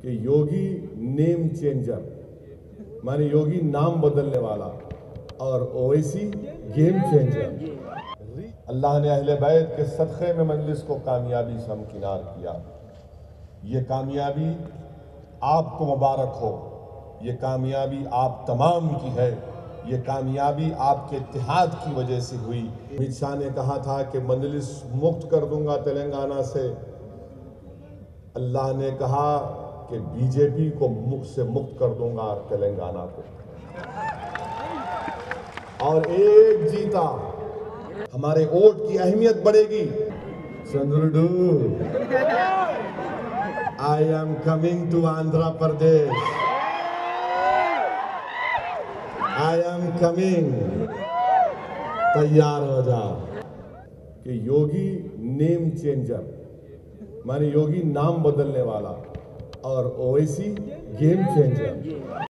कि योगी name changer माने योगी नाम बदलने वाला और ओवैसी गेम चेंजर। अल्लाह ने अहले बैत के सदक़े में मजलिस को कामयाबी से हमकिनार किया। ये कामयाबी आपको मुबारक हो, ये कामयाबी आप तमाम की है, ये कामयाबी आपके इत्तेहाद की वजह से हुई। अमित शाह ने कहा था कि मजलिस मुक्त कर दूंगा तेलंगाना से। अल्लाह ने कहा कि बीजेपी को से मुक्त कर दूंगा तेलंगाना को। और एक जीता, हमारे वोट की अहमियत बढ़ेगी। Chandrudu, I am coming to Andhra Pradesh, I am coming, तैयार हो जा। कि योगी नेम चेंजर माने योगी नाम बदलने वाला और ओवैसी गेम चेंजर।